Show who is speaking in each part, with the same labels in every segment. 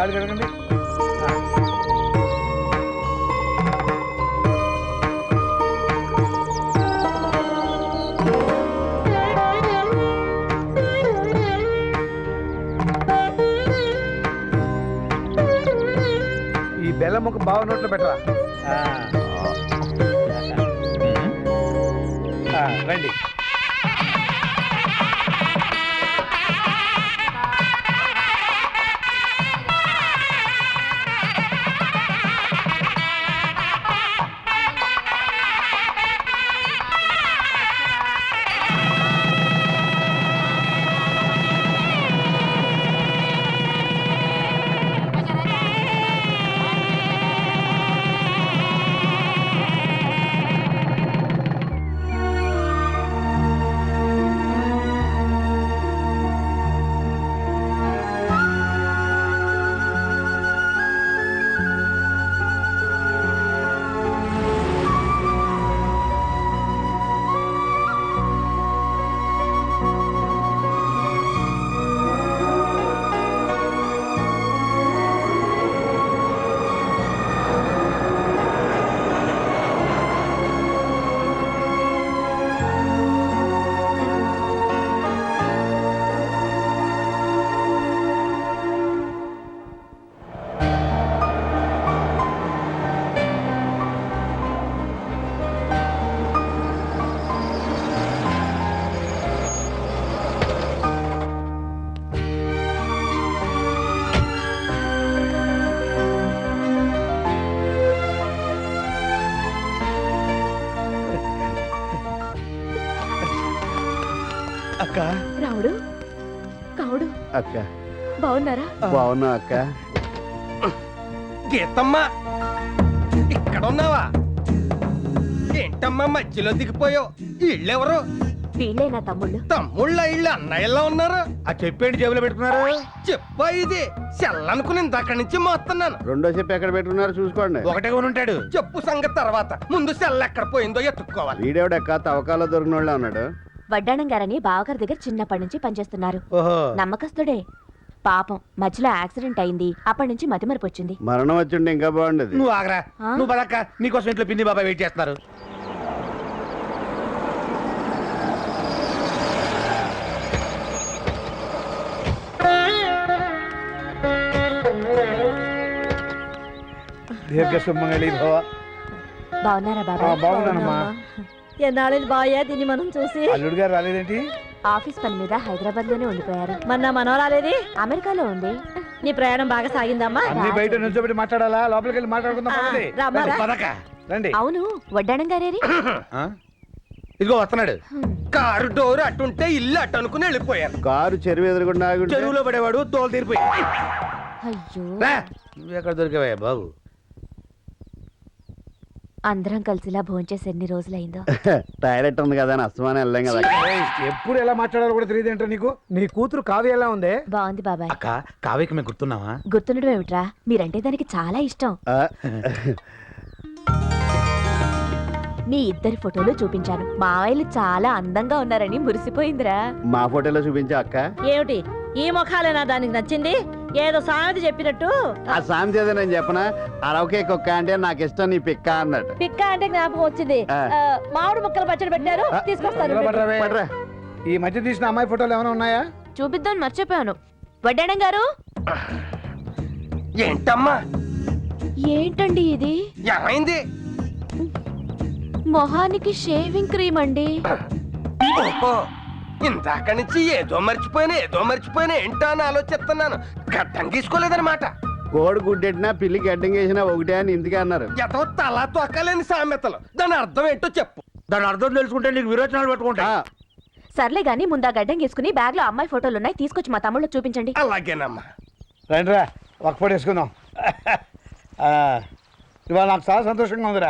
Speaker 1: కాళ్ళు కడగండి. ఈ బెల్లం ముక్క బావ నోట్లో పెట్టరా. రండి. అక్క
Speaker 2: రావుడు కావుడు
Speaker 3: అక్క
Speaker 2: బాగున్నారా?
Speaker 3: బాగున్నా అక్క.
Speaker 4: గీతమ్మా ఇక్కడ ఉన్నావా? ఏంటమ్మా మధ్యలో దిగిపోయావు? ఇళ్ళెవరు?
Speaker 2: వీళ్ళే నా తమ్ముళ్ళు.
Speaker 4: తమ్ముళ్ళ ఇళ్ళు అన్నయ్యలా ఉన్నారు.
Speaker 1: ఆ చెప్పేంటి జేబులో పెట్టుకున్నారు?
Speaker 4: చెప్పా ఇది సెల్లనుకుని అక్కడి నుంచి మోస్తున్నాను.
Speaker 3: రెండో చెప్పు ఎక్కడ పెట్టుకున్నారు చూసుకోండి.
Speaker 1: ఒకటే కొని ఉంటాడు.
Speaker 4: చెప్పు సంగతి తర్వాత, ముందు సెల్ల ఎక్కడ పోయిందో ఎత్తుక్కోవాలి.
Speaker 3: వీడేవిడక్క తవ్వకాల్లో దొరికిన వాళ్ళే ఉన్నాడు.
Speaker 2: వడ్డాణం గారని బావగారి దగ్గర చిన్నప్పటి నుంచి పనిచేస్తున్నారు.
Speaker 1: ఓహో,
Speaker 2: నమ్మకస్తుడే. పాపం మధ్యలో యాక్సిడెంట్ అయింది. అప్పటి నుంచి మతిమరుపు వచ్చింది.
Speaker 3: మరణం వచ్చిండే ఇంకా బాగుండేది.
Speaker 1: నువ్వు ఆగరా. నువ్వు పదక్క, నీకోసం ఇంట్లో పిన్ని బాబాయ్ వెయిట్ చేస్తున్నారు. దీర్ఘ సుమంగళి భవ.
Speaker 2: బాగున్నారా బాబాయ్?
Speaker 1: బాగున్నానమ్మా.
Speaker 5: ఎన్నాళ్ళని బాయా దీన్ని మనం చూసి.
Speaker 1: అల్లుడు గారు రాలేదేంటి?
Speaker 2: ఆఫీస్ పని మీద హైదరాబాద్ లోనే ఉండిపోయారు.
Speaker 5: మన మనోరాలేది?
Speaker 2: అమెరికాలో ఉంది.
Speaker 5: నీ ప్రయాణం బాగా సాగిందమ్మా?
Speaker 1: అన్ని బయట నుంచోబెట్టి మాట్లాడాలా? లోపలికి వెళ్ళి మాట్లాడుకుందాం. పదండి.
Speaker 5: రామ్మా, రా.
Speaker 1: పదక్క రండి.
Speaker 2: అవును, వడ్డాణం గారేరి?
Speaker 1: ఇదిగో వస్తున్నాడు.
Speaker 4: కారు డోర్ అటుంటే ఇల్లు అటు అనుకుని వెళ్ళిపోయాను.
Speaker 3: కారు చెరువు ఎదురుకుండా ఆగుంటే
Speaker 1: చెరువులో పడేవాడు తోలు తీరిపోయి.
Speaker 2: అయ్యో,
Speaker 1: నువ్వు ఎక్కడ దొరికావయ్యా బాబు?
Speaker 2: అందరం కలిసిలా భోంచేసి ఎన్ని రోజులైందో.
Speaker 3: టాయిలెట్ ఉంది కదా అని అస్తమానం వెళ్ళాం కదా.
Speaker 1: ఎప్పుడు ఎలా మాట్లాడాలో కూడా తెలియదు ఏంటో నీకు. నీ కూతురు కావ్య ఎలా ఉంది?
Speaker 2: బాగుంది బాబాయ్.
Speaker 1: అక్క, కావ్యకి మేము గుర్తున్నావా?
Speaker 2: గుర్తుండడం ఏమిట్రా, మీరంటే దానికి చాలా ఇష్టం.
Speaker 3: ఆ,
Speaker 2: మీ ఇద్దరి ఫోటోలు చూపించాను. మావయ్యలు చాలా అందంగా ఉన్నారని మురిసిపోయిందిరా.
Speaker 3: మా ఫోటోలో చూపించా అక్క.
Speaker 5: ఏమిటి ఈ ముఖాలేనా దానికి నచ్చింది? ఏదో సామెత చెప్పినట్టు.
Speaker 3: ఆ సామెత ఏదో నేను చెప్పనా? అరవకే కుక్క అంటే నాకు ఇష్టం, నీ పిక్క అన్నట్టు.
Speaker 5: పిక్క అంటే జ్ఞాపకం వచ్చింది. మామిడి ముక్కలు పచ్చడి పెట్టారు, తీసుకొస్తాను.
Speaker 1: నిలబడరావే.
Speaker 3: పడరా.
Speaker 1: ఈ మధ్య తీసిన అమ్మాయి ఫోటోలు ఏమైనా ఉన్నాయా?
Speaker 2: చూపిద్దాం మర్చిపోయాను. వడ్డాణం గారు,
Speaker 4: ఏంటమ్మా
Speaker 2: ఏంటండి ఇది?
Speaker 4: ఏమైంది?
Speaker 2: మొహానికి షేవింగ్ క్రీమ్ అండి.
Speaker 4: ఓహో, ఇందాక నుంచి ఏదో మర్చిపోయినా ఏంటో అని ఆలోచిస్తున్నాను. గడ్డం గీసుకోలేదన్నమాట.
Speaker 3: కోడి గుడ్డెట్టినా పిల్లి గడ్డం వేసినా ఒకటే అని ఇందుకే అన్నారు.
Speaker 4: ఎదో తలా తొక్కలేని సామెతలు. దాని అర్థం ఏంటో చెప్పు.
Speaker 1: దాని అర్థం తెలుసుకుంటే నీకు విరోచనాలు పెట్టుకుంటా.
Speaker 2: సర్లే గాని ముందా గడ్డం గీసుకుని బ్యాగ్ లో అమ్మాయి ఫోటోలు ఉన్నాయి, తీసుకొచ్చి మా తమ్ముళ్ళు చూపించండి.
Speaker 4: అలాగేనమ్మా.
Speaker 1: రండిరా, ఒక ఫోటో వేసుకుందాం. ఇవాళ నాకు చాలా సంతోషంగా ఉందిరా.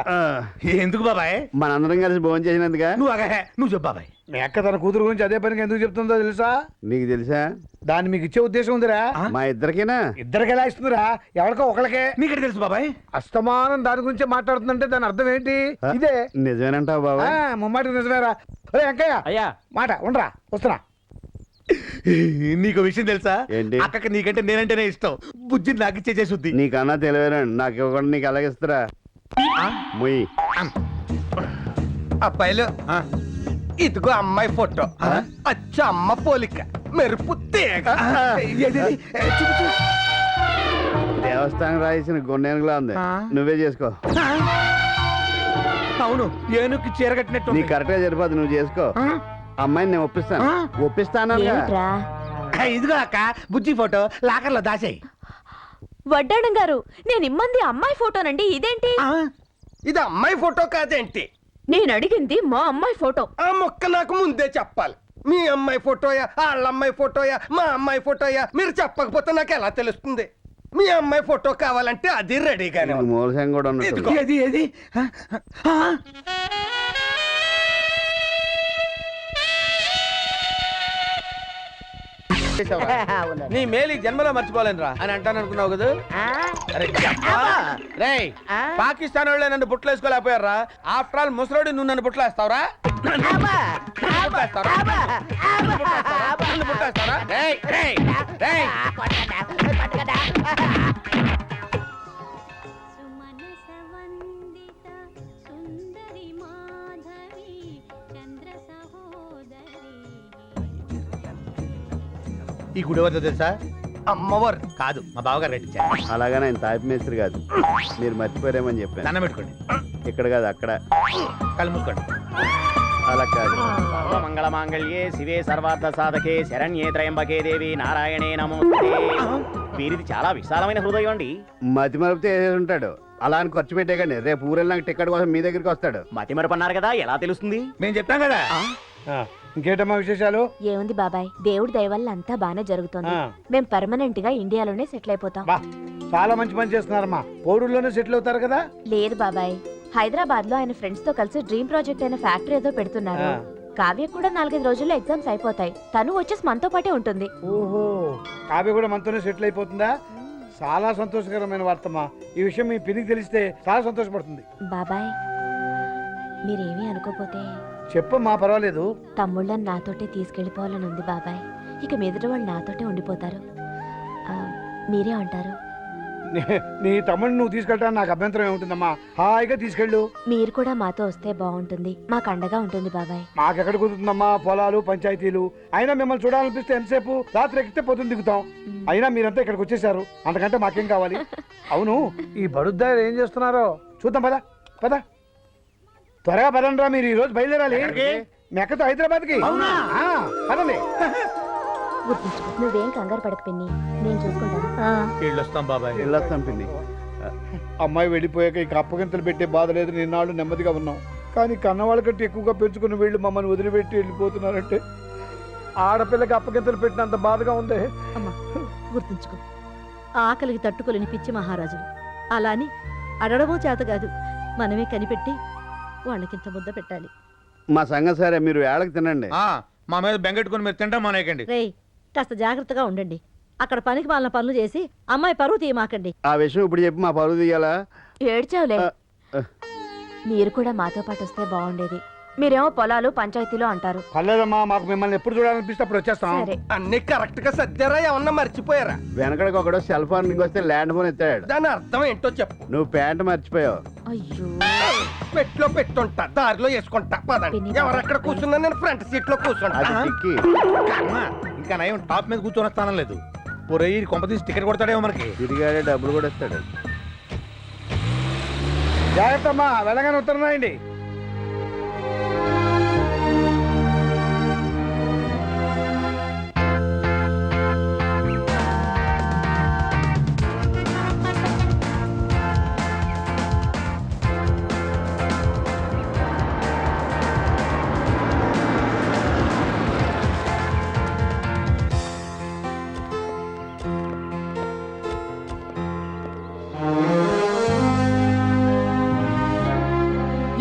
Speaker 1: ఎందుకు బాబాయ్?
Speaker 3: మనందరం కలిసి భోజనం చేసినందుగా.
Speaker 1: నువ్వు చెప్పు బాబాయ్. మీ అక్క తన కూతురు గురించి అదే పనికి ఎందుకు చెప్తుందో తెలుసా?
Speaker 3: నీకు తెలుసా?
Speaker 1: దాన్ని మీకు ఇచ్చే ఉద్దేశం ఉందిరా.
Speaker 3: మా ఇద్దరికేనా?
Speaker 1: ఇద్దరికి ఎలా ఇస్తుందిరా? ఎవరికో ఒకళ్ళకే. నీకు తెలుసు బాబాయ్? అస్తమానం దాని గురించే మాట్లాడుతుందంటే దాని అర్థం ఏంటి? ఇదే.
Speaker 3: నిజమేనంటావు బాబా?
Speaker 1: ముమ్మాటికి నిజమేరా. అరే వెంకయ్య,
Speaker 4: అయ్యా,
Speaker 1: మాట ఉండరా, వస్తున్నా. నీకు విషయం తెలుసా?
Speaker 3: ఏంటి?
Speaker 1: అక్కకి నీకంటే నేనంటేనే ఇష్టం. బుజ్జి నాకు ఇచ్చేసేసుద్ది.
Speaker 3: నీకన్నా తెలివేనండి, నాకు ఇవ్వకుండా నీకు ఎలాగిస్తారా? ముయ్యి.
Speaker 4: అబ్బాయిలు ఇదిగో అమ్మాయి ఫోటో. అచ్చ అమ్మ పోలిక, మెరుపు తీగ.
Speaker 3: దేవస్థానం రాసిన గొన్నెనుగులా ఉంది. నువ్వే చేసుకో.
Speaker 1: అవును, ఏనుక్కి చీర కట్టినట్టు.
Speaker 3: నీకు కరెక్ట్ గా సరిపోదు, నువ్వు చేసుకో. అమ్మాయిని నేను ఒప్పిస్తాను. ఒప్పిస్తాను.
Speaker 2: ఏమిట్రా
Speaker 1: ఇదిగో అక్క బుజ్జి ఫోటో లాకర్లో దాచేయి.
Speaker 2: వడ్డాణం గారు, నేను ఇమ్మంది అమ్మాయి ఫోటోనండి, ఇదేంటి?
Speaker 4: ఇది అమ్మాయి ఫోటో కాదేంటి?
Speaker 2: నేను అడిగింది మా అమ్మాయి ఫోటో.
Speaker 4: ఆ మొక్క నాకు ముందే చెప్పాలి. మీ అమ్మాయి ఫోటోయా, వాళ్ళ అమ్మాయి ఫోటోయా, మా అమ్మాయి ఫోటోయా మీరు చెప్పకపోతే నాకు ఎలా తెలుస్తుంది? మీ అమ్మాయి ఫోటో కావాలంటే అది రెడీగానే ఉంది.
Speaker 3: మూలసం కూడా ఉన్నట్టు.
Speaker 4: ఇదిగో.
Speaker 1: ఏది
Speaker 6: నీ మేలు ఈ జన్మలో మర్చిపోలేనురా అని అంటాను అనుకున్నావు కదా. అరే రేయ్, పాకిస్తాన్ వాళ్ళే నన్ను బుట్టలు వేసుకోలేకపోయారా? ఆఫ్టర్ ఆల్ ముసలోడి నువ్వు నన్ను బుట్టలు వేస్తావురా?
Speaker 7: సుమనసవందిత సుందరి మాధవి చంద్ర సహోదరి.
Speaker 1: ఈ గుడి వద్ద తెలుసా?
Speaker 4: అమ్మవారు
Speaker 1: కాదు, మా బావగారు కట్టించారు.
Speaker 3: అలాగని ఆయన తాపి మేస్త్రి కాదు, మీరు మర్చిపోయారేమని చెప్పాను.
Speaker 1: దండం పెట్టుకోండి,
Speaker 3: ఇక్కడ కాదు, అక్కడ.
Speaker 1: కళ్ళు మూసుకోండి.
Speaker 3: అలా కాదు.
Speaker 8: మంగళమాంగళ్యే శివే సర్వార్థ సాధకే శరణ్యే త్రయంబకే దేవి నారాయణే నమోస్తే. వీరిది చాలా విశాలమైన హృదయం అండి.
Speaker 3: మతి మరుపుతో వేసేసి ఉంటాడు. అలా అని ఖర్చు పెట్టే కానీ రేపు ఊరెళ్ళినాక టికెట్ కోసం మీ దగ్గరికి వస్తాడు.
Speaker 8: మతిమరపు అన్నారు కదా, ఎలా తెలుస్తుంది?
Speaker 1: మేము చెప్తాం కదా. ఇంకేటమ్మా విశేషాలు?
Speaker 2: ఏముంది బాబాయ్, దేవుడి దయ వల్ల అంతా బానే జరుగుతుంది. మేం పర్మనెంట్ గా ఇండియాలోనే సెటిల్ అయిపోతాం.
Speaker 1: చాలా మంచి పని చేస్తున్నారమ్మా. పోరూరులోనే సెటిల్ అవుతారు కదా.
Speaker 2: లేదు బాబాయ్, హైదరాబాద్ లో ఆయన ఫ్రెండ్స్ తో కలిసి డ్రీమ్ ప్రాజెక్ట్ అయిన ఫ్యాక్టరీ ఏదో పెడుతున్నారు. కావ్య కూడా 4-5 రోజుల్లో ఎగ్జామ్స్ అయిపోతాయి. తను వచ్చేసి మనతో పాటే ఉంటుంది.
Speaker 1: ఓహో, కావ్య కూడా మనతోనే సెటిల్ అయిపోతుందా? చాలా సంతోషకరమైన వార్తమ్మా. ఈ విషయం మీ పినికి తెలిస్తే చాలా సంతోషపడుతుంది.
Speaker 2: బాబాయ్, మీరేమీ అనుకోపోతే
Speaker 1: చెప్పమ్మా, పర్వాలేదు.
Speaker 2: తమ్ముళ్ళని నాతోటే తీసుకెళ్లిపోవాలని ఉంది బాబాయ్. ఇక మీదట వాళ్ళు నాతోటే ఉండిపోతారు. మీరే అంటారు?
Speaker 1: నీ తమ్ముడిని నువ్వు తీసుకెళ్ళడానికి నాకు అభ్యంతరం ఏముంటుందమ్మా. హాయిగా తీసుకెళ్ళు.
Speaker 2: మీరు కూడా మాతో వస్తే బాగుంటుంది, మాకు అండగా ఉంటుంది బాబాయ్.
Speaker 1: మాకెక్కడ కుదురుతుందమ్మా, పొలాలు పంచాయతీలు. అయినా మిమ్మల్ని చూడాలనిపిస్తే ఎంతసేపు? రాత్రి ఎక్కితే పొద్దున్న దిగుతాం. అయినా మీరంతా ఇక్కడికి వచ్చేసారు, అంతకంటే మాకేం కావాలి? అవును, ఈ బడుద్దారు ఏం చేస్తున్నారో చూద్దాం. పద పద, త్వరగా పదండ్రా. మీరు ఈ రోజు బయలుదేరాలి మెక్కతో హైదరాబాద్కి. పదండి.
Speaker 2: గుర్తుంచుకో, నువ్వేం కంగారు పడక పిన్ని, నేను చూసుకుంటాను.
Speaker 1: వెళ్ళొస్తాం బాబాయ్.
Speaker 3: వెళ్ళొస్తాం పిన్ని.
Speaker 1: అమ్మాయి వెళ్ళిపోయాక ఇక అప్పగింతలు పెట్టే బాధ లేదు. నిన్నాళ్ళు నెమ్మదిగా ఉన్నాం. కానీ కన్నవాళ్ళ కంటే ఎక్కువగా పెంచుకుని వీళ్ళు మమ్మల్ని వదిలిపెట్టి వెళ్ళిపోతున్నారంటే ఆడపిల్లకి అప్పగింతలు పెట్టినంత బాధగా ఉంది.
Speaker 5: అమ్మా గుర్తుంచుకో, ఆకలికి తట్టుకోలేని పిచ్చి మహారాజులు. అలా అని అడగడమూ చేత కాదు, మనమే కనిపెట్టి వాళ్ళకింత ముద్ద పెట్టాలి.
Speaker 3: మా సంగతి సరే, మీరు వేళకి తినండి.
Speaker 1: మా మీద బెంగెట్టుకుని మీరు తింటాం మానేయకండి.
Speaker 5: రేయ్, కాస్త జాగ్రత్తగా ఉండండి. అక్కడ పనికి మాలిన పనులు చేసి అమ్మాయి పరువు తీయమాకండి.
Speaker 3: ఆ విషయం ఇప్పుడు చెప్పి మా పరువు తీయాలా?
Speaker 2: ఏడ్చావులే. మీరు కూడా మాతో పాటు వస్తే బాగుండేది. మీరేమో పొలాలు పంచాయతీలు అంటారు.
Speaker 1: పర్లేదమ్మా, మాకు మిమ్మల్ని ఎప్పుడు చూడాలనిపిస్తే అప్పుడు వచ్చేస్తాం.
Speaker 2: సరే,
Speaker 4: అన్ని కరెక్ట్ గా సర్దారా? ఏమన్నా మర్చిపోయారా?
Speaker 3: వెనకడికి ఒకడు సెల్ ఫోన్ వస్తే ల్యాండ్ ఫోన్ ఎత్తాడు.
Speaker 4: దాని అర్థం ఏంటో చెప్పు.
Speaker 3: నువ్వు ప్యాంట్ మర్చిపోయావు.
Speaker 2: అయ్యో,
Speaker 4: పెట్లో పెట్టుంటా, దారిలో వేసుకుంటా. పదండి. ఎవరక్కడ కూర్చున్నా నేను ఫ్రంట్ సీట్ లో కూర్చుంటా.
Speaker 3: అది టిక్కి.
Speaker 1: ఇంకా నయం టాప్ మీద కూర్చొని స్థానం లేదు. పొరయ్యి కొంపతీసి టికెట్ కొడతాడేమో మనకి.
Speaker 3: తిరిగాడే డబ్బులు కూడా ఇస్తాడు.
Speaker 1: జాగ్రత్త అమ్మా, వెళ్ళగానే ఉత్తరం రాయండి.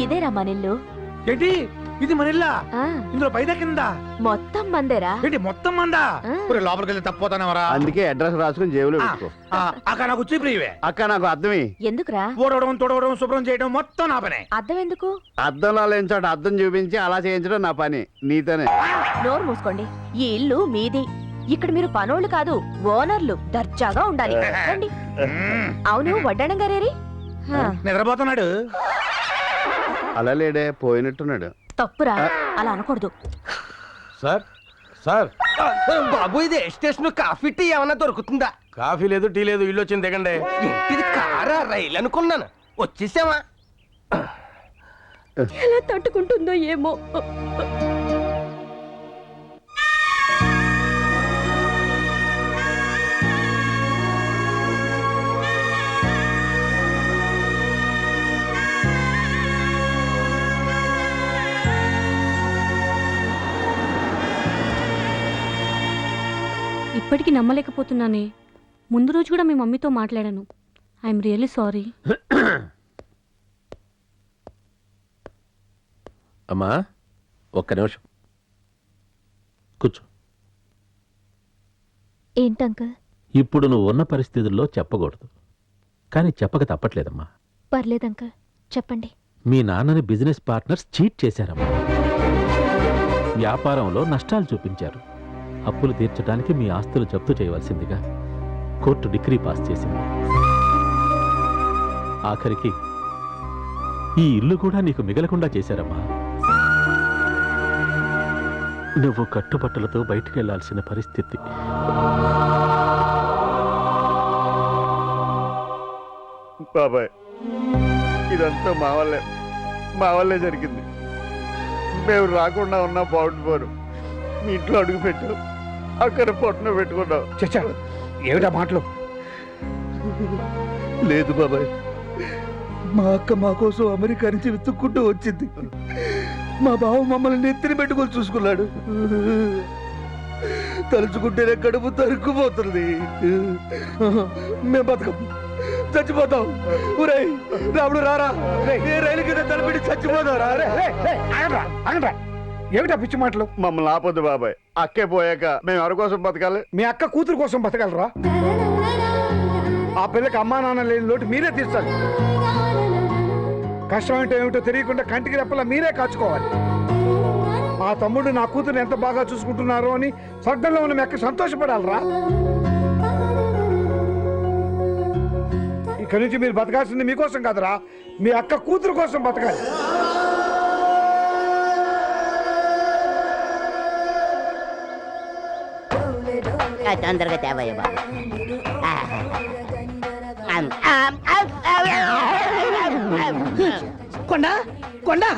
Speaker 2: ఇదేరా మన ఇల్లు.
Speaker 1: ఏంటి ఇది మన ఇల్లా
Speaker 2: ఆ,
Speaker 1: ఇందులో పైదా కింద
Speaker 2: మొత్తం మందేరా.
Speaker 1: ఏంటి మొత్తం మందా
Speaker 2: ఆ.
Speaker 1: ఒరే, లోపలికి వెళ్తే తప్పోతానవరా
Speaker 3: అందుకే అడ్రస్ రాసుకుని జేబులో పెట్టుకో.
Speaker 1: అక్కడ నాకు వచ్చి ప్రియవే
Speaker 3: అక్క నాకు అర్థమే.
Speaker 2: ఎందుకురా?
Speaker 1: ఊడవడం తొడవడం శుభ్రం చేయడం మొత్తం నా పనే.
Speaker 2: అర్థం ఎందుకు?
Speaker 3: అద్దంలో లేని చోట అద్దం చూపించి అలా చేయించడం నా పని. నీతోనే.
Speaker 2: నోరు మూసుకోండి. ఈ ఇల్లు మీది. ఇక్కడ మీరు పనోళ్ళు కాదు, ఓనర్లు. దర్జాగా ఉండాలి. రండి. అవును, వడ్డాణం గారేరి? హా,
Speaker 1: నిద్రపోతున్నాడు.
Speaker 3: అలా లేడే, పోయినట్టున్నాడు.
Speaker 2: తప్పురా, అలా అనకూడదు.
Speaker 6: సార్ సార్
Speaker 4: బాబు ఇది స్టేషన్ కాఫీ టీ ఏమన్నా దొరుకుతుందా?
Speaker 6: కాఫీ లేదు, టీ లేదు, ఇల్లు వచ్చింది దిగండి.
Speaker 4: ఇది కారా రైలు అనుకున్నాను. వచ్చేసావా?
Speaker 2: ఎలా తట్టుకుంటుందో ఏమో.
Speaker 7: ఇప్పటికీ నమ్మలేకపోతున్నానే. ముందు రోజు కూడా మీ మమ్మీతో మాట్లాడాను. I'm really sorry.
Speaker 9: అమ్మా ఒక్క నిమిషం కూర్చో.
Speaker 2: ఏంటంకల్?
Speaker 9: ఇప్పుడు నువ్వు ఉన్న పరిస్థితుల్లో చెప్పకూడదు, కానీ చెప్పక తప్పట్లేదమ్మా.
Speaker 2: పర్లేదంకల్, చెప్పండి.
Speaker 9: మీ నాన్నని బిజినెస్ పార్ట్నర్స్ చీట్ చేశారమ్మా. వ్యాపారంలో నష్టాలు చూపించారు. అప్పులు తీర్చడానికి మీ ఆస్తులు జప్తు చేయవలసిందిగా కోర్టు డిగ్రీ పాస్ చేసింది. ఆఖరికి ఈ ఇల్లు కూడా నీకు మిగలకుండా చేశారమ్మా. నువ్వు కట్టుబట్టలతో బయటికి వెళ్లాల్సిన పరిస్థితి.
Speaker 3: బాబాయ్, ఇదంతా మా వల్లే జరిగింది. మేము రాకుండా ఉన్నా బాగుండిపోరు. మీ ఇంట్లో అడుగు పెట్టావు, అక్కడ పొట్టన పెట్టుకున్నావు.
Speaker 1: చచ్చా, ఏమిటా మాటలు?
Speaker 3: లేదు బాబాయ్,
Speaker 1: మా అక్క మా కోసం అమెరికా నుంచి వెతుక్కుంటూ వచ్చింది. మా బావ మమ్మల్ని నెత్తిన పెట్టుకొని చూసుకున్నాడు. తలుచుకుంటేనే కడుపు తరుక్కుపోతుంది. మేము బతకం, చచ్చిపోతాం. ఊరేయ్ రాముడు రారా, ఏ రైలు కింద తలపెట్టి చచ్చిపోతాం రా. ఏమిటా పిచ్చి మాటలు?
Speaker 3: మమ్మల్ని ఆపొద్దు బాబాయ్. అక్కే పోయాక మేము ఎవరి కోసం బతకాలి?
Speaker 1: మీ అక్క కూతురు కోసం బతకలరా? ఆ పిల్లకి అమ్మా నాన్న లేని లోటు మీరే తీర్చాలి. కష్టం అంటే ఏమిటో తెలియకుండా కంటికి రెప్పలా మీరే కాచుకోవాలి. మా తమ్ముడు నా కూతురు ఎంత బాగా చూసుకుంటున్నారో అని స్వర్గంలో ఉన్న మీ అక్క సంతోషపడాలరా. ఇక్కడి నుంచి మీరు బతకాల్సింది మీకోసం కాదురా, మీ అక్క కూతురు కోసం బతకాలి.
Speaker 10: తొందరగా తేవయ్య బాబు.
Speaker 5: కొండా కొండా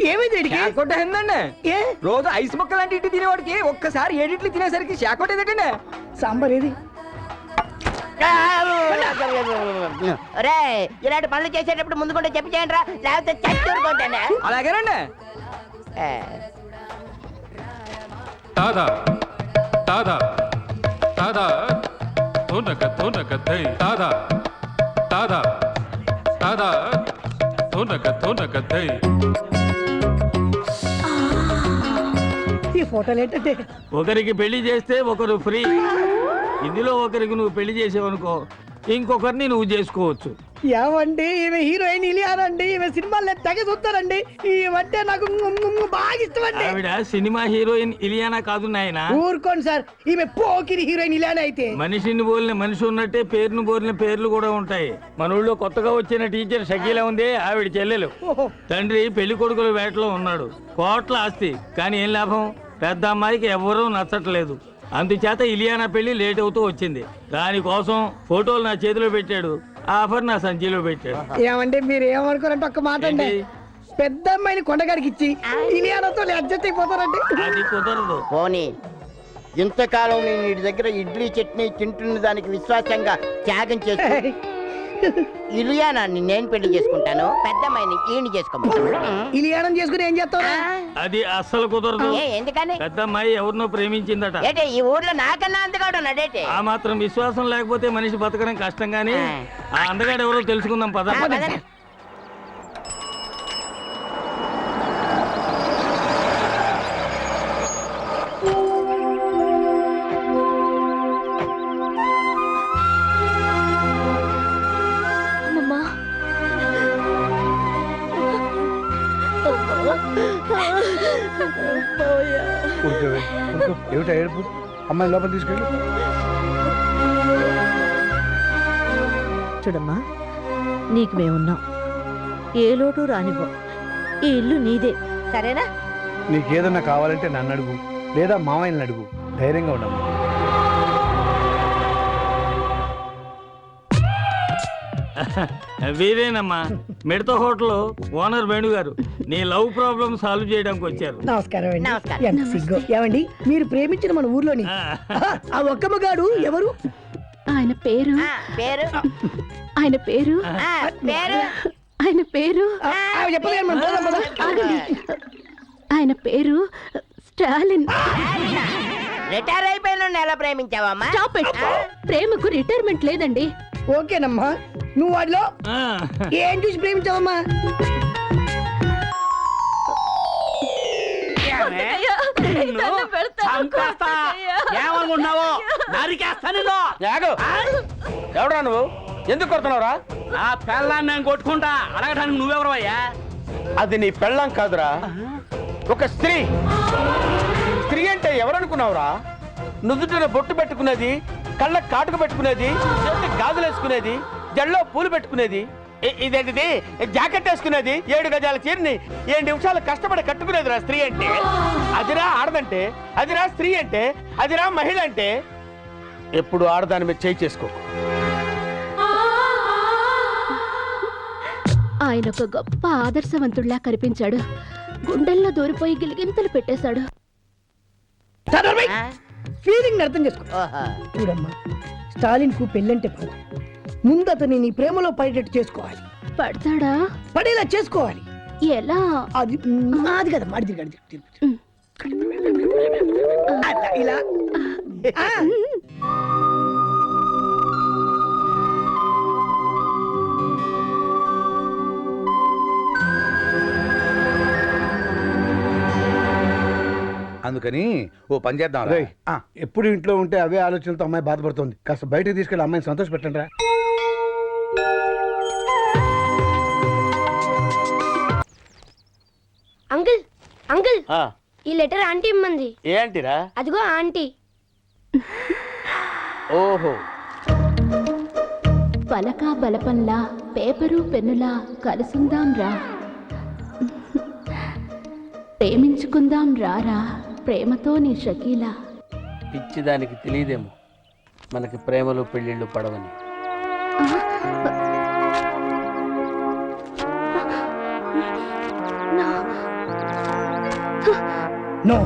Speaker 5: ఏమైంది వీడికి?
Speaker 4: షాకోట ఏందండి?
Speaker 5: ఏ
Speaker 4: రోజు ఐస్ ముక్క లాంటి ఇడ్లీ తినేవాడికి ఒక్కసారి ఏడిట్లు తినేసరికి షాకోట ఏదండి?
Speaker 5: సాంబార్ ఏది?
Speaker 10: ఒరేయ్, ఇలాంటి పనులు చేసేటప్పుడు ముందు కూడా చెప్పి చేయండి రా, లేకపోతే చచ్చూరుకుంటానే.
Speaker 4: అలాగేనండి.
Speaker 11: తాదా తాదా తాదా తోనక తోనక దై తాదా తాదా తాదా తోనక తోనక దై.
Speaker 5: ఈ ఫోటోలు ఏంటంటే
Speaker 6: ఒకరికి పెళ్లి చేస్తే ఒకరు ఫ్రీ. ఇందులో ఒకరికి నువ్వు పెళ్లి చేసేవనుకో, ఇంకొకరిని నువ్వు చేసుకోవచ్చు.
Speaker 5: ఏమండి, ఈమె హీరోయిన్ ఇలియానండి. ఈమె సినిమాలు తెగ చూస్తారండి. ఈమంటే నాకు బాగా ఇష్టం అండి.
Speaker 6: ఆవిడ సినిమా హీరోయిన్ ఇలియానా కాదు నాయన.
Speaker 5: ఊరుకోండి సార్, ఈమె పోకిరి హీరోయిన్ ఇలియానా అయితే.
Speaker 6: మనిషిని పోలిన మనిషి ఉన్నట్టే పేరును పోలిన పేర్లు కూడా ఉంటాయి. మన ఊళ్ళో కొత్తగా వచ్చిన టీచర్ షకీలా ఉంది, ఆవిడ చెల్లెలు. తండ్రి పెళ్లి కొడుకుల వేటలో ఉన్నాడు. కోట్ల ఆస్తి, కానీ ఏం లాభం? పెద్ద అమ్మాయికి ఎవరూ నచ్చట్లేదు. అందుచేత ఇలియానా పెళ్లి లేట్ అవుతూ వచ్చింది. దానికోసం ఫోటోలు నా చేతిలో పెట్టాడు, ఆఫర్ నా సంచిలో పెట్టాడు.
Speaker 5: ఏమంటే మీరు ఏమనుకోరంటే ఒక్క మాట అండి, పెద్ద అమ్మాయిని కొండగారికి ఇచ్చి ఇలియానాతో అడ్జస్ట్ అయిపోతారండి.
Speaker 6: అది కుదరదు.
Speaker 10: పోనీ ఇంతకాలం నేను వీడి దగ్గర ఇడ్లీ చట్నీ తింటున్న దానికి విశ్వాసంగా త్యాగం చేసి ఇలియానాన్ని నేను పెళ్లి చేసుకుంటాను, పెద్ద అమ్మాయిని ఈయన చేసుకోమంటాను.
Speaker 5: ఇలియానం చేసుకుని ఏం చేస్తావు?
Speaker 6: అది అస్సలు కుదరదు.
Speaker 10: ఎందుకని?
Speaker 6: పెద్ద అమ్మాయి ఎవరినో ప్రేమించిందట.
Speaker 10: ఏంటి ఈ ఊర్లో నాకన్నా అందగాడు ఉన్నాడేంటి?
Speaker 6: ఆ మాత్రం విశ్వాసం లేకపోతే మనిషి బతకడం కష్టం. గానీ ఆ అందగాడు ఎవరో తెలుసుకుందాం పద.
Speaker 1: ఏమిటా ఏడుపు? అమ్మాయి లోపల తీసుకెళ్ళు.
Speaker 5: చూడమ్మా, నీకు మేమున్నాం. ఏ లోటు రానివ్వం. ఈ ఇల్లు నీదే, సరేనా?
Speaker 1: నీకేదన్నా కావాలంటే నన్ను అడుగు, లేదా మామయ్యని అడుగు. ధైర్యంగా ఉండమ్మా.
Speaker 6: వీరేనమ్మా, మిడత హోటల్ ఓనర్ వేణు గారు. నీ లవ్ ప్రాబ్లం సాల్వ్ చేయడానికి వచ్చారు.
Speaker 12: నమస్కారం అండి.
Speaker 5: నమస్కారం.
Speaker 12: ఎంత సిగ్గు. ఏమండి, మీరు ప్రేమించిన మన ఊర్లోని ఆ ఒక్క మగాడు ఎవరు?
Speaker 7: ఆయన పేరు
Speaker 2: పేరు
Speaker 7: ఆయన పేరు
Speaker 2: పేరు
Speaker 7: ఆయన పేరు
Speaker 12: చెప్పలేదు మనం పోదాం పద.
Speaker 7: ఆగండి. ఆయన పేరు స్టాలిన్.
Speaker 10: రిటైర్ అయిపోయిన ఎలా ప్రేమించావమ్మా?
Speaker 7: Stop it. ప్రేమకు రిటైర్మెంట్ లేదండి.
Speaker 12: ఓకేనమ్మా, నువ్వు వాడిలో ఏం చూసి ప్రేమించావమ్మా?
Speaker 8: ఏమనుకుంటున్నావు? నరికేస్తాను.
Speaker 4: ఎవడా నువ్వు? ఎందుకు కొడుతున్నావురా?
Speaker 8: ఆ పెళ్ళాన్ని నేను కొట్టుకుంటా. అడగటానికి నువ్వెవరవయ్యా?
Speaker 4: అది నీ పెళ్ళాం కాదురా, ఒక స్త్రీ. స్త్రీ అంటే ఎవరనుకున్నావురా? నుదుటిన బొట్టు పెట్టుకునేది, కళ్ళ కాటుకు పెట్టుకునేది, చేతి గాజులు వేసుకునేది, జల్లో పూలు పెట్టుకునేది, ఇదేంటిది జాకెట్ వేసుకునేది, 7 గజాల చీరని 7 నిమిషాలు కష్టపడి కట్టుకునేదిరా స్త్రీ అంటే. అదిరా ఆడదంటే, అదిరా స్త్రీ అంటే, అదిరా మహిళ అంటే. ఎప్పుడు ఆడదాని మీద చేయి చేసుకో.
Speaker 7: ఆయన ఒక గొప్ప ఆదర్శవంతుడిలా కనిపించాడు. గుండెల్లో దూరిపోయి గిలిగింతలు పెట్టేశాడు.
Speaker 12: ఫీలింగ్ అర్థం చేసుకో.
Speaker 10: ఓహో.
Speaker 12: చూడమ్మా, స్టాలిన్ కు పెళ్ళంటే పడదు. ముందు అతన్ని నీ ప్రేమలో పడేటట్టు చేసుకోవాలి.
Speaker 7: పడతాడా?
Speaker 12: పడేలా చేసుకోవాలి.
Speaker 7: ఎలా?
Speaker 12: అది అది కదా మాడి తిరిగి అట్లా ఇలా. ఆ.
Speaker 1: అందుకని ఓ పని చేద్దాం. ఎప్పుడు ఇంట్లో ఉంటే అవే ఆలోచనలతో అమ్మాయి బాధపడుతుంది. కాస్త బయటకు తీసుకెళ్ళి అమ్మాయిని సంతోష పెట్టండి రా.
Speaker 13: అంకుల్ అంకుల్, ఈ లెటర్ ఆంటీ ఇమ్మంది.
Speaker 4: ఏంటిరా?
Speaker 13: అదిగో ఆంటీ.
Speaker 4: ఓహో.
Speaker 7: పలకా బలపంలా పేపరు పెన్నులా కలుసుందాం రా, ప్రేమించుకుందాం రారా, ప్రేమతో నీ షకీలా.
Speaker 4: పిచ్చిదానికి తెలియదేమో మనకి ప్రేమలు పెళ్ళిళ్ళు పడవని.
Speaker 12: నో,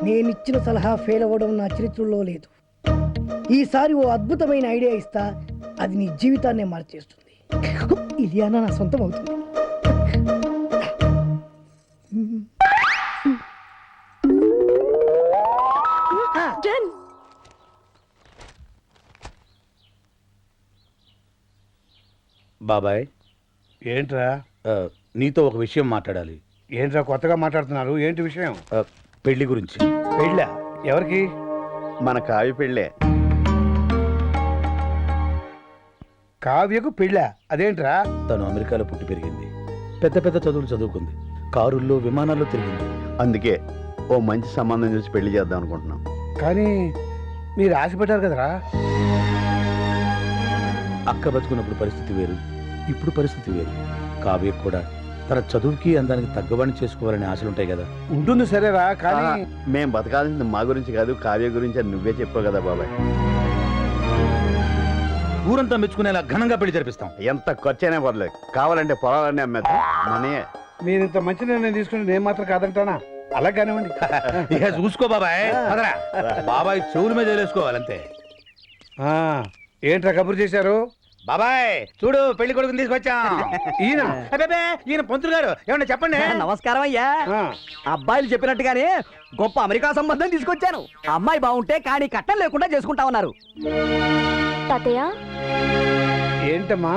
Speaker 12: నేనిచ్చిన సలహా ఫెయిల్ అవ్వడం నా చరిత్రలో లేదు. ఈసారి ఓ అద్భుతమైన ఐడియా ఇస్తా, అది నీ జీవితాన్నే మార్చేస్తుంది. ఇలియానా నా సొంతం అవుతుంది.
Speaker 1: బాబాయ్, ఏంట్రా? నీతో ఒక విషయం మాట్లాడాలి. ఏంట్రా కొత్తగా మాట్లాడుతున్నారు? ఏంటి విషయం? పెళ్లి గురించి. పెళ్ళా? ఎవరికి?
Speaker 3: మన కావ్య పెళ్ళే.
Speaker 1: కావ్యకు పెళ్ళా? అదేంట్రా? తను అమెరికాలో పుట్టి పెరిగింది, పెద్ద పెద్ద చదువులు చదువుకుంది, కారుల్లో విమానాల్లో తిరిగింది.
Speaker 3: అందుకే ఓ మంచి సంబంధం చూసి పెళ్లి చేద్దాం అనుకుంటున్నాం.
Speaker 1: కానీ మీరు ఆశపడ్డారు కదరా. అక్క బతుకున్నప్పుడు పరిస్థితి వేరు, ఇప్పుడు పరిస్థితి వేరు. కావ్య కూడా తన చదువుకి అందానికి తగ్గవాడిని చేసుకోవాలనే ఆశలుంటాయి కదా. ఉంటుంది సరేరా, కానీ
Speaker 3: మేం బతకాల్సింది మా గురించి కాదు, కావ్య గురించి అని నువ్వే చెప్పావు కదా బాబాయ్.
Speaker 1: ఊరంతా మెచ్చుకునేలా ఘనంగా పెళ్లి జరిపిస్తాం.
Speaker 3: ఎంత ఖర్చైనా పర్లేదు, కావాలంటే పొలాలన్నీ అమ్మేద్దాం. మనయే.
Speaker 1: మీరు ఇంత మంచి నిర్ణయం తీసుకుని నేను మాత్రం కాదంటానా? అలా కానివ్వండి. ఇక చూసుకో బాబాయ్, బాబాయ్ చెవుల మీద వేసుకోవాలంతే. ఏంట్రా కబురు చేశారు? బాబాయ్ చూడు, పెళ్లి కొడుకుని తీసుకొచ్చాం. ఈయన పంతులు గారు, ఏమన్నా చెప్పండి.
Speaker 8: నమస్కారం అయ్యా. అబ్బాయిలు చెప్పినట్టుగానే గొప్ప అమెరికా సంబంధం తీసుకొచ్చాను. అమ్మాయి బాగుంటే కానీ కట్టం లేకుండా చేసుకుంటా ఉన్నారు.
Speaker 13: తాతయ్య,
Speaker 1: ఏంటమ్మా?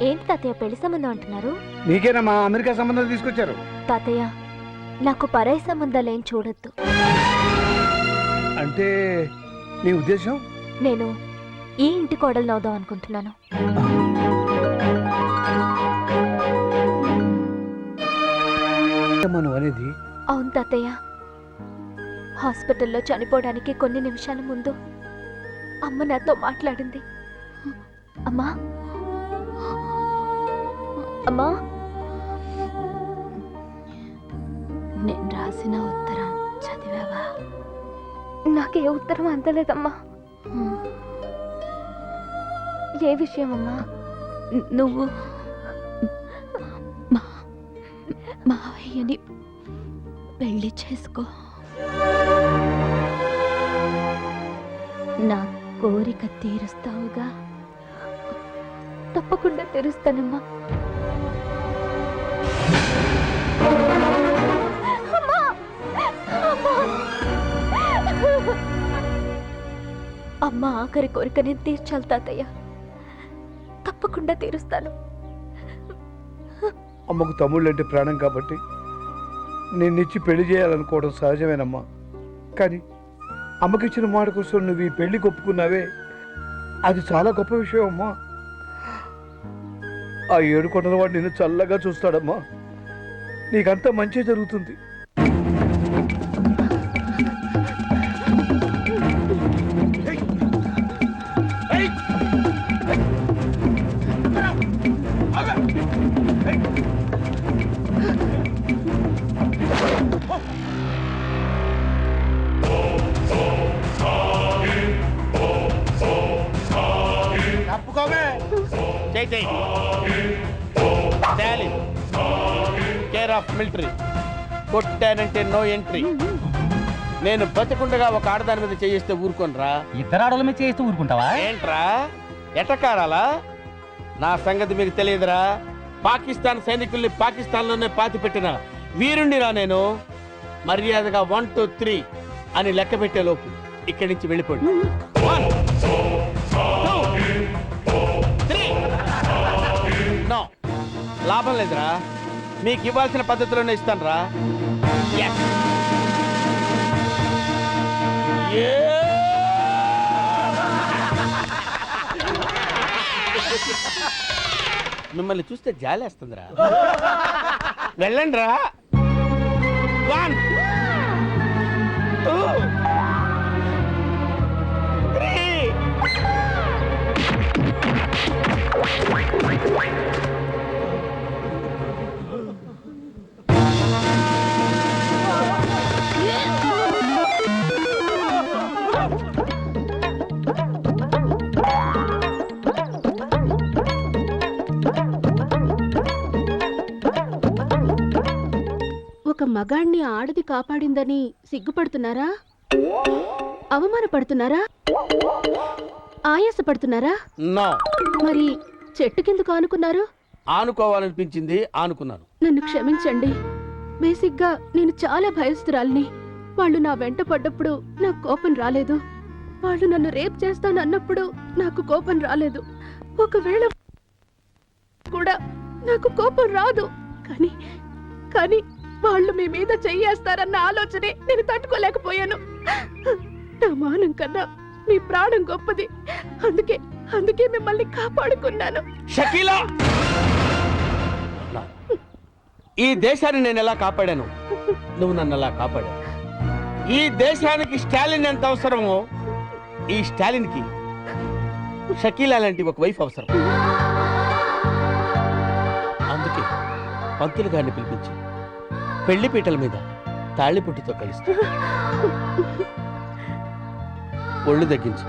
Speaker 13: ఏంటి తాతయ్య పెళ్లి సంబంధం అంటున్నారు?
Speaker 1: నీకేనమ్మా అమెరికా సంబంధం తీసుకొచ్చారు.
Speaker 13: తాతయ్య, నాకు పరాయి సంబంధాలు ఏం చూడొద్దు.
Speaker 1: అంటే నీ ఉద్దేశం?
Speaker 13: నేను ఈ ఇంటి కోడలు అవుదాం అనుకుంటున్నాను.
Speaker 1: నువ్వు అనేది?
Speaker 13: అవును తాతయ్య, హాస్పిటల్లో చనిపోవడానికి కొన్ని నిమిషాల ముందు అమ్మ నాతో మాట్లాడింది. అమ్మా అమ్మా, నేను రాసిన ఉత్తరం చదివావా? నాకే ఉత్తరం అందలేదమ్మా. ఏ విషయం అమ్మా? నువ్వు మావయ్యని పెళ్లి చేసుకో. నా కోరిక తీరుస్తావుగా? తప్పకుండా తీరుస్తానమ్మా. అమ్మ ఆఖరి కోరిక నేను తీర్చాలి తాతయ్య. తప్పకుండా తీరుస్తాను.
Speaker 1: అమ్మకు తమ్ముళ్ళు అంటే ప్రాణం కాబట్టి నిన్నిచ్చి పెళ్లి చేయాలనుకోవడం సహజమేనమ్మా. కానీ అమ్మకిచ్చిన మాట కోసం నువ్వు ఈ పెళ్లికి ఒప్పుకున్నావే, అది చాలా గొప్ప విషయం అమ్మా. ఆ 7 కొండల వాడు నిన్ను చల్లగా చూస్తాడమ్మా. నీకంతా మంచి జరుగుతుంది.
Speaker 4: తప్పుకోమే. Care of military. కొట్టానంటే నో ఎంట్రీ. నేను బతికుండగా ఒక ఆడదాని మీద చేయిస్తే ఊరుకోనరా?
Speaker 8: 2 ఆడవాళ్ళ మీద చేయిస్తూ ఊరుకుంటావా?
Speaker 4: ఏంట్రా ఎటకారాలా? నా సంగతి మీకు తెలియదురా. పాకిస్తాన్ సైనికుల్ని పాకిస్తాన్లోనే పాతి పెట్టిన వీరుణ్ణిరా నేను. మర్యాదగా 1 2 3 అని లెక్క పెట్టే లోపు ఇక్కడి నుంచి వెళ్ళిపోండి. 1 2 3. నో, లాభం లేదురా. మీకు ఇవ్వాల్సిన పద్ధతిలోనే ఇస్తాను రా. మిమ్మల్ని చూస్తే జాలేస్తుందిరా. వెళ్ళండి రా. 1 2 3.
Speaker 7: ఒక మగాణ్ణి ఆడది కాపాడిందని సిగ్గుపడుతున్నారా? అవమానపడుతున్నారా? ఆయాసపడుతున్నారా?
Speaker 4: నో.
Speaker 7: మరి చెట్టు కిందకు ఆనుకున్నారు?
Speaker 4: ఆనుకోవాలనిపించింది, ఆనుకున్నాను.
Speaker 7: నన్ను క్షమించండి. బేసిక్గా నేను చాలా భయస్తురాల్ని. వాళ్ళు నా వెంట పడ్డప్పుడు నాకు కోపం రాలేదు. వాళ్ళు నన్ను రేప్ చేస్తాను అన్నప్పుడు నాకు కోపం రాలేదు. ఒకవేళ కూడా నాకు కోపం రాదు. కానీ కానీ వాళ్ళు మీ మీద చెయ్యేస్తారన్న ఆలోచనే నేను తట్టుకోలేకపోయాను. నా మానం కన్నా మీ ప్రాణం గొప్పది. అందుకే మిమ్మల్ని కాపాడుకున్నాను.
Speaker 4: షకీలా, ఈ దేశాన్ని నేను ఎలా కాపాడాను, నువ్వు నన్ను ఎలా కాపాడావు. ఈ దేశానికి స్టాలిన్ ఎంత అవసరమో, ఈ స్టాలిన్కి షకీలా లాంటి ఒక వైఫ్ అవసరం. అందుకే పంతులు గారిని పిలిపించి పెళ్లి పీటల మీద తాళిపొట్టుతో కలిసి ఒళ్ళు తగ్గించు.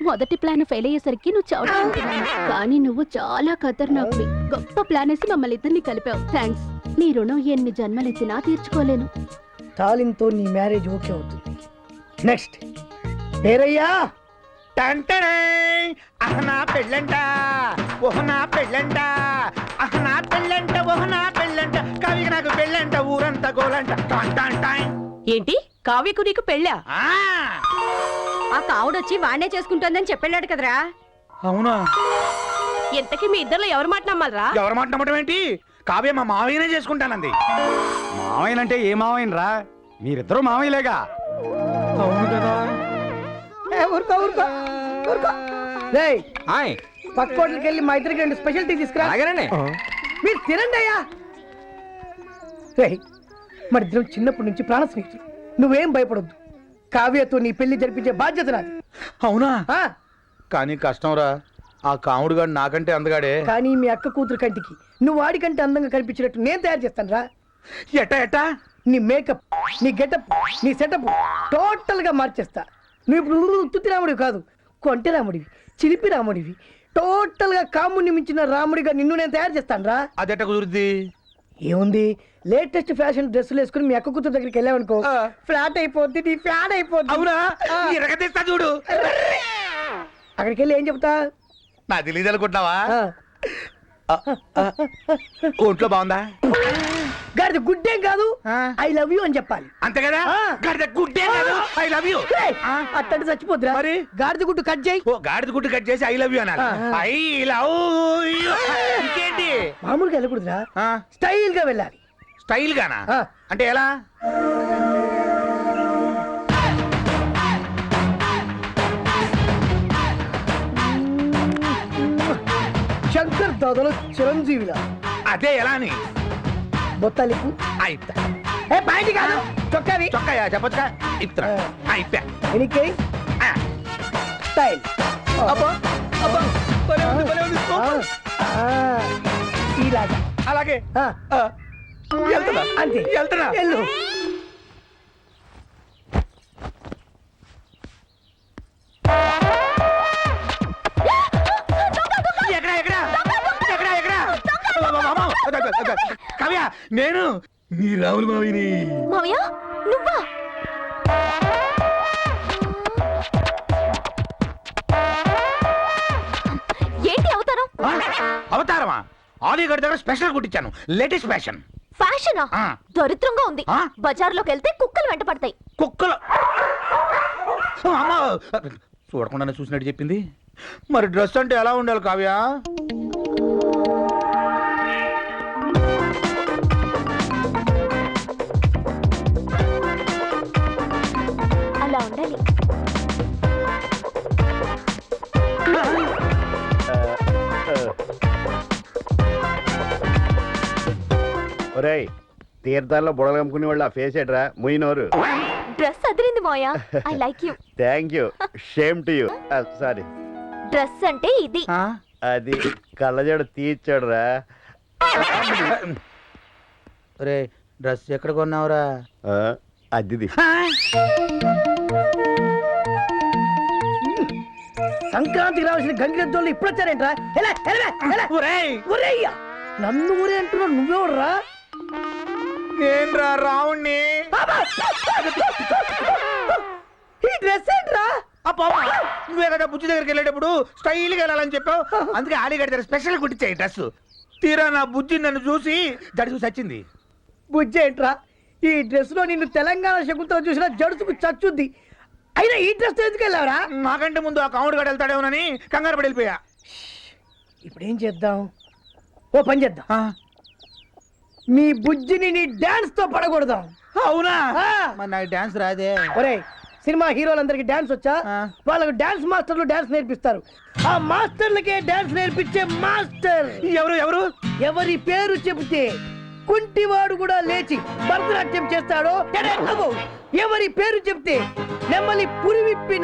Speaker 7: మొదటి ప్లాన్ ఫెయిల్ అయ్యేసరికి నువ్వు చదువుకుంటున్నాను. కానీ నువ్వు చాలా ఖతర్నాక్వి. గొప్ప ప్లాన్ వేసి మమ్మల్ని ఇద్దరిని కలిపావు. థ్యాంక్స్. నీ రుణం ఎన్ని జన్మలెత్తినా తీర్చుకోలేను.
Speaker 12: తాలింతో నీ మ్యారేజ్ ఓకే అవుతుంది. నెక్స్ట్ పేరయ్యా.
Speaker 10: అహనా పెళ్ళంట, ఓహనా పెళ్ళంట, అహనా పెళ్ళంట, ఓహనా పెళ్ళంట, కవికి నాకు పెళ్ళంట, ఊరంతా గోలంట.
Speaker 2: ఏంటి కావ్యకు నీకు పెళ్ళా? ఆ కావుడొచ్చి వాణ్ణే చేసుకుంటుందని చెప్పాడు కదరా.
Speaker 1: అవునా?
Speaker 2: ఎంతకీ మీ ఇద్దరిలో ఎవరు మాట నమ్మాలరా?
Speaker 1: ఎవరి మాట నమ్మటం ఏంటి? కావ్య మా మావయ్యనే చేసుకుంటానంది. మావయ్యనంటే ఏ మావయ్యనరా? మీరిద్దరూ మావయ్యలేగా. అవును కదా.
Speaker 12: ఊరుకో ఊరుకో ఊరుకో. పక్క హోటల్కి వెళ్ళి మా ఇద్దరికి 2 స్పెషల్ టీ తీసుకురా.
Speaker 1: అలాగేనండి.
Speaker 12: మీరు తినండి అయ్యా. రేయ్ మరిద్దరం చిన్నప్పటి నుంచి ప్రాణ స్నేహితులు. నువ్వేం భయపడొద్దు. కావ్యతో నీ పెళ్లి జరిపించే బాధ్యత నాది.
Speaker 4: అవునా?
Speaker 12: ఆ,
Speaker 4: కానీ కష్టం రా, ఆ కాముడు గాడు నాకంటే అందగాడే.
Speaker 12: కానీ మీ అక్క కూతురు కంటికి నువ్వు వాడికంటే అందంగా కనిపించినట్టు నేను తయారు చేస్తాను రా.
Speaker 4: ఎట్టా
Speaker 12: నీ మేకప్, నీ గెటప్, నీ సెటప్ టోటల్ గా మార్చేస్తా. నువ్వు ఇప్పుడు ఉత్తుతి రాముడివి కాదు, కొంటె రాముడివి, చిలిపి రాముడివి. టోటల్ గా కాముడిని మించిన రాముడిగా నిన్ను నేను తయారు చేస్తాను రా.
Speaker 4: అదెట్ట కుదురుద్ది?
Speaker 12: ఏముంది, లేటెస్ట్ ఫ్యాషన్ డ్రెస్సులు వేసుకుని మీ అక్క కూతురు దగ్గరికి వెళ్ళావనుకో, ఫ్లాట్ అయిపోద్ది, నీ ఫ్యాన్ అయిపోద్ది.
Speaker 4: అవునా? ఇరగదీస్తా చూడు.
Speaker 12: అక్కడికి వెళ్ళి ఏం చెప్తా?
Speaker 4: నా తెలియదు అనుకుంటున్నావా?
Speaker 12: ఆ,
Speaker 4: ఒంట్లో బాగుందా?
Speaker 12: గాడిద గుడ్డేం కాదు, ఐ లవ్ యూ అని చెప్పాలి.
Speaker 4: అంతే కదా? గాడిద గుడ్డే కాదు, ఐ లవ్ యూ.
Speaker 12: అట్టంటే చచ్చిపోద్దురా.
Speaker 4: మరి
Speaker 12: గాడిద గుడ్డు కట్ చేయి.
Speaker 4: ఓ గాడిద గుడ్డు కట్ చేసి ఐ లవ్ యూ అనాలి. I love you. ఇంకేంటి?
Speaker 12: మామూలుగా వెళ్ళకూడదురా, స్టైల్ గా వెళ్ళాలి.
Speaker 4: స్టైల్ గానా? అంటే ఎలా?
Speaker 12: శంకర్ దాదాలో చిరంజీవిలా.
Speaker 4: అదే ఎలా అని?
Speaker 12: బొత్తాలిప్పు.
Speaker 4: అయిపోతా.
Speaker 12: ఏ పాయింట్ కాదు, చొక్కావి.
Speaker 4: చొక్కాయా చెప్పొచ్చుగా? ఇప్పుతా. అయిపోయా.
Speaker 12: ఎనికే స్టైల్.
Speaker 4: అబ్బా అబ్బా, భలే ఉంది, భలే ఉంది.
Speaker 12: ఇలాగా.
Speaker 4: అలాగే. వెళ్తున్నా
Speaker 12: అంతే,
Speaker 4: వెళ్తున్నా.
Speaker 12: వెళ్ళు.
Speaker 4: ఎక్కడ ఎక్కడ ఎక్కడ ఎక్కడ? కవ్య, నేను నీ రాములు మావిని.
Speaker 13: మావయ్య నువ్వా? ఏంటి అవతారం?
Speaker 4: అవతారమా? ఆలీగఢ్ దగ్గర స్పెషల్ కుట్టించాను, లేటెస్ట్ ఫ్యాషన్.
Speaker 13: ఫ్యాషనా? దరిద్రంగా ఉంది. బజార్లోకి వెళ్తే కుక్కలు వెంట పడతాయి.
Speaker 4: కుక్కలు? అమ్మ, చూడకుండానే చూసినట్టు చెప్పింది. మరి డ్రెస్ అంటే ఎలా ఉండాలి కావ్య?
Speaker 13: అలా ఉండాలి.
Speaker 3: ఒరేయ్, తీర్థాల్లో బుడలు కమ్ముకునే వాళ్ళు ఆ ఫేస్ ఎట్రా ముయినోరు.
Speaker 13: డ్రెస్ అదిరింది మావయ్య. I like you.
Speaker 3: Thank you. Shame to you. Sorry.
Speaker 13: Dress అంటే ఇది.
Speaker 3: అది కళ్ళజోడు తీర్చాడురా.
Speaker 4: రే, డ్రెస్ ఎక్కడ కొన్నావురా?
Speaker 3: అదిది.
Speaker 12: సంక్రాంతికి రావాల్సిన గంగిరెద్దోళ్ళు ఇప్పుడు వచ్చారేంట్రా? నన్ను ఊరే అంటున్నావు, నువ్వెవడరా?
Speaker 4: నేనురా రావుణ్ణి.
Speaker 12: ఈ డ్రెస్ ఏంట్రా?
Speaker 4: నువ్వే కదా బుజ్జి దగ్గరికి వెళ్ళేటప్పుడు స్టైల్ గా వెళ్ళాలని చెప్పావు, అందుకే ఆలీగఢ్ దగ్గర స్పెషల్ కుట్టించాయి డ్రెస్. తీరా నా బుజ్జి నన్ను చూసి జడుసు చచ్చింది.
Speaker 12: బుజ్జి ఏంట్రా? ఈ డ్రెస్ లో నిన్ను తెలంగాణ శకుంతో చూసిన జడుసుకు చచ్చుద్ది. అయినా ఈ డ్రెస్ ఎందుకు వెళ్ళావరా?
Speaker 4: నాకంటే ముందు ఆ కాముడు గడు వెళ్తాడేమోనని కంగారు పడి వెళ్ళిపోయా.
Speaker 12: ఇప్పుడు ఏం చేద్దాం? ఓ పని చేద్దాం, మీ బుజ్జిని నీ డాన్స్ తో పడకూడదాం.
Speaker 4: అవునా? మరి నాకు డాన్స్ రాదే.
Speaker 12: ఒరేయ్, సినిమా హీరోలందరికి డాన్స్ వచ్చా? వాళ్ళకు డాన్స్ మాస్టర్లు డాన్స్ నేర్పిస్తారు. ఆ మాస్టర్లకే డాన్స్ నేర్పించే మాస్టర్
Speaker 4: ఎవరు? ఎవరు?
Speaker 12: ఎవరి పేరు చెబితే కుంటివాడు కూడా లేచి భరతనాట్యం చేస్తాడో, ఎవరి పేరు చెప్తే నెమ్మలి పురి విప్పి